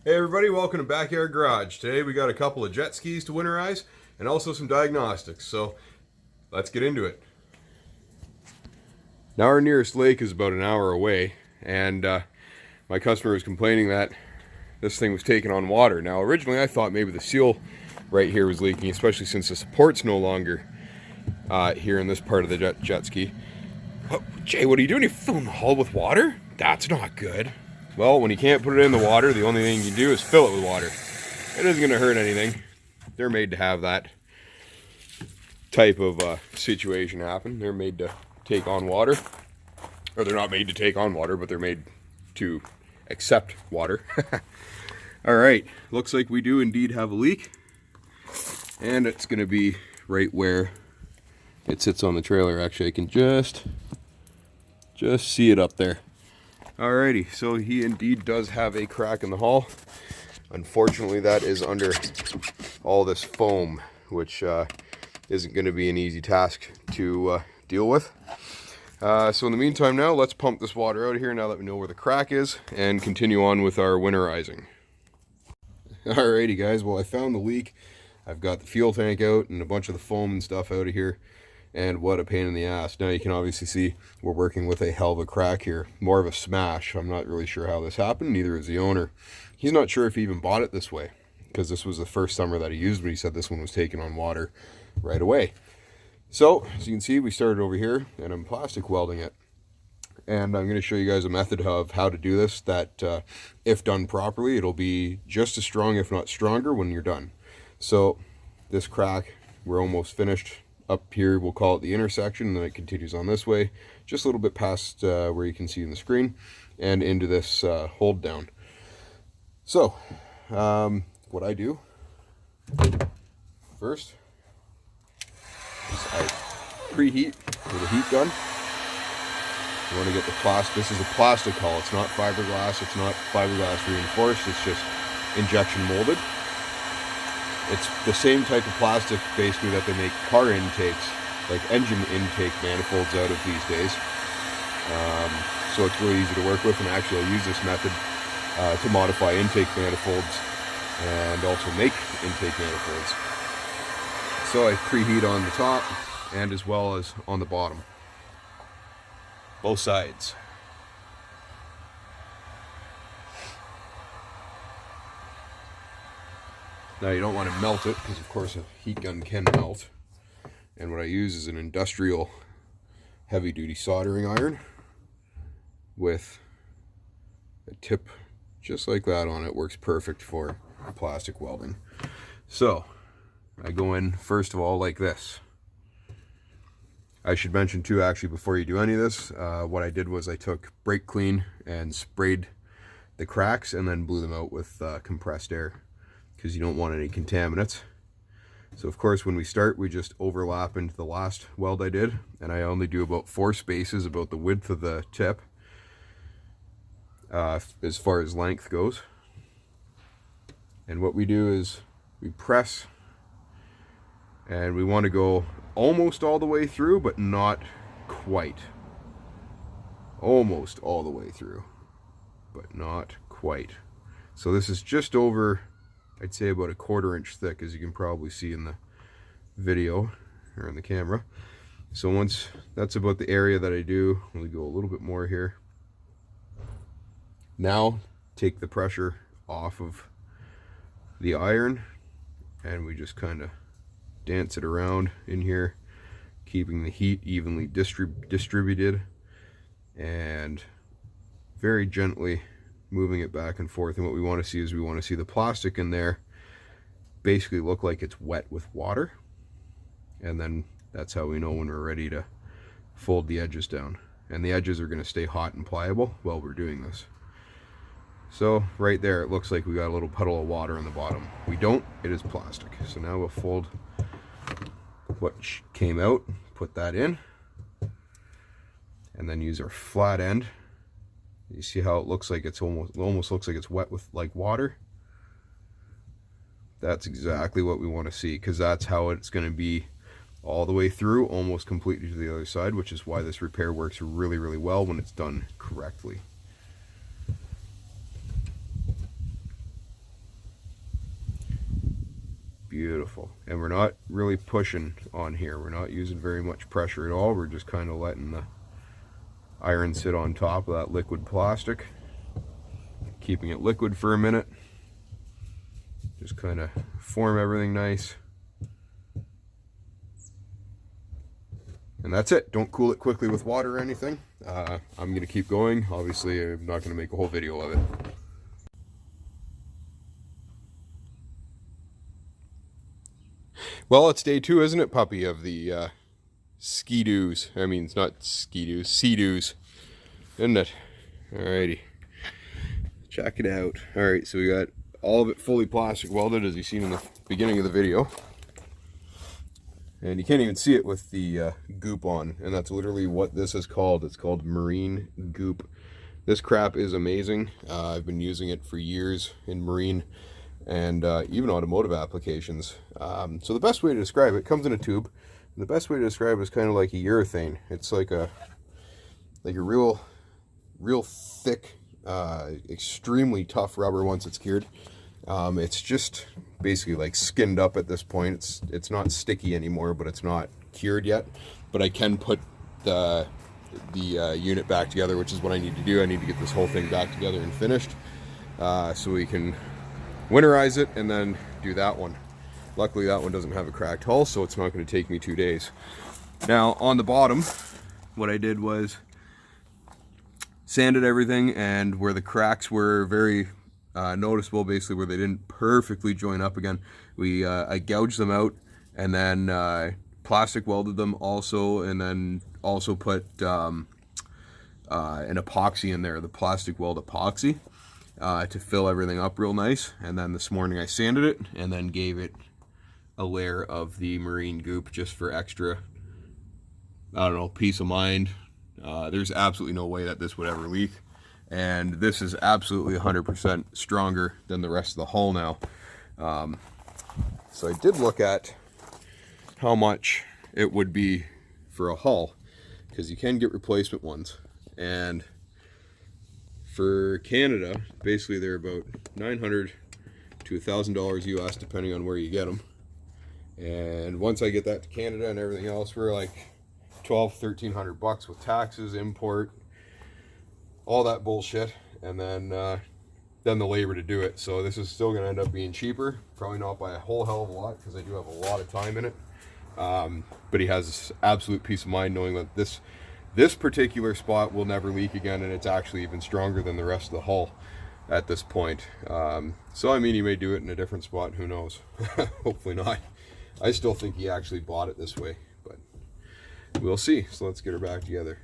Hey everybody, welcome to Backyard Garage. Today we got a couple of jet skis to winterize and also some diagnostics, so let's get into it. Now our nearest lake is about an hour away, and my customer was complaining that this thing was taking on water. Now originally I thought maybe the seal right here was leaking, especially since the support's no longer here in this part of the jet ski. Oh, Jay, what are you doing? You're filling the hull with water? That's not good. Well, when you can't put it in the water, the only thing you can do is fill it with water. It isn't going to hurt anything. They're made to have that type of situation happen. They're made to take on water. Or they're not made to take on water, but they're made to accept water. Alright, looks like we do indeed have a leak. And it's going to be right where it sits on the trailer. Actually, I can just see it up there. Alrighty, so he indeed does have a crack in the hull. Unfortunately, that is under all this foam, which isn't going to be an easy task to deal with. So in the meantime now, let's pump this water out of here now that we know where the crack is and continue on with our winterizing. Alrighty guys, well I found the leak. I've got the fuel tank out and a bunch of the foam and stuff out of here. And what a pain in the ass. Now you can obviously see we're working with a hell of a crack here. More of a smash. I'm not really sure how this happened. Neither is the owner. He's not sure if he even bought it this way, because this was the first summer that he used, but he said this one was taking on water right away. So, as you can see, we started over here, and I'm plastic welding it. And I'm going to show you guys a method of how to do this that, if done properly, it'll be just as strong, if not stronger, when you're done. So, this crack, we're almost finished. Up here we'll call it the intersection, and then it continues on this way just a little bit past where you can see in the screen and into this hold down. So what I do first is I preheat with a heat gun. You want to get the plastic. This is a plastic hull. It's not fiberglass. It's not fiberglass reinforced. It's just injection molded. It's the same type of plastic basically that they make car intakes, like engine intake manifolds out of these days. So it's really easy to work with, and actually I use this method to modify intake manifolds and also make intake manifolds. So I preheat on the top and as well as on the bottom. Both sides. Now you don't want to melt it, because of course a heat gun can melt. And what I use is an industrial heavy duty soldering iron with a tip just like that on it. Works perfect for plastic welding. So I go in first of all like this. I should mention too, actually, before you do any of this, what I did was I took brake clean and sprayed the cracks and then blew them out with compressed air, because you don't want any contaminants. So of course when we start, we just overlap into the last weld I did, and I only do about 4 spaces, about the width of the tip as far as length goes. And what we do is we press, and we want to go almost all the way through, but not quite. Almost all the way through, but not quite. So this is just over, I'd say about a 1/4 inch thick, as you can probably see in the video or in the camera. So once that's about the area that I do, we'll go a little bit more here. Now take the pressure off of the iron, and we just kind of dance it around in here, keeping the heat evenly distributed and very gently moving it back and forth. And what we want to see is we want to see the plastic in there basically look like it's wet with water, and then that's how we know when we're ready to fold the edges down. And the edges are going to stay hot and pliable while we're doing this. So right there it looks like we got a little puddle of water on the bottom. We don't, it is plastic. So now we'll fold what came out, put that in, and then use our flat end. You see how it looks like it's almost looks like it's wet with like water? That's exactly what we want to see, because that's how it's going to be all the way through, almost completely to the other side, which is why this repair works really, really well when it's done correctly. Beautiful. And we're not really pushing on here. We're not using very much pressure at all. We're just kind of letting the iron sit on top of that liquid plastic, keeping it liquid for a minute. Just kind of form everything nice. And that's it. Don't cool it quickly with water or anything. I'm going to keep going. Obviously, I'm not going to make a whole video of it. Well, it's day 2, isn't it, puppy, of the ski-doos. I mean, it's not ski-doos, sea-doos, isn't it? Alrighty. Check it out. Alright, so we got all of it fully plastic welded, as you've seen in the beginning of the video. And you can't even see it with the goop on, and that's literally what this is called. It's called marine goop. This crap is amazing. I've been using it for years in marine and even automotive applications. So the best way to describe it, comes in a tube, and the best way to describe it is kind of like a urethane. It's like a real thick, extremely tough rubber once it's cured. It's just basically like skinned up at this point. It's not sticky anymore, but it's not cured yet. But I can put the unit back together, which is what I need to do. I need to get this whole thing back together and finished, so we can winterize it and then do that one. Luckily that one doesn't have a cracked hull, so it's not going to take me 2 days. Now on the bottom, what I did was sanded everything, and where the cracks were very noticeable, basically where they didn't perfectly join up again, I gouged them out, and then plastic welded them also, and then also put an epoxy in there, the plastic weld epoxy, to fill everything up real nice. And then this morning I sanded it and then gave it a layer of the marine goop just for extra, I don't know, peace of mind. There's absolutely no way that this would ever leak, and this is absolutely 100% stronger than the rest of the hull now. So I did look at how much it would be for a hull, because you can get replacement ones, and for Canada basically they're about $900 to $1,000 US depending on where you get them. And once I get that to Canada and everything else, we're like $1,200-1,300 with taxes, import, all that bullshit, and then the labor to do it. So this is still going to end up being cheaper, probably not by a whole hell of a lot, because I do have a lot of time in it. But he has absolute peace of mind knowing that this particular spot will never leak again, and it's actually even stronger than the rest of the hull at this point. So I mean, he may do it in a different spot, who knows. Hopefully not. I still think he actually bought it this way, but we'll see. So let's get her back together.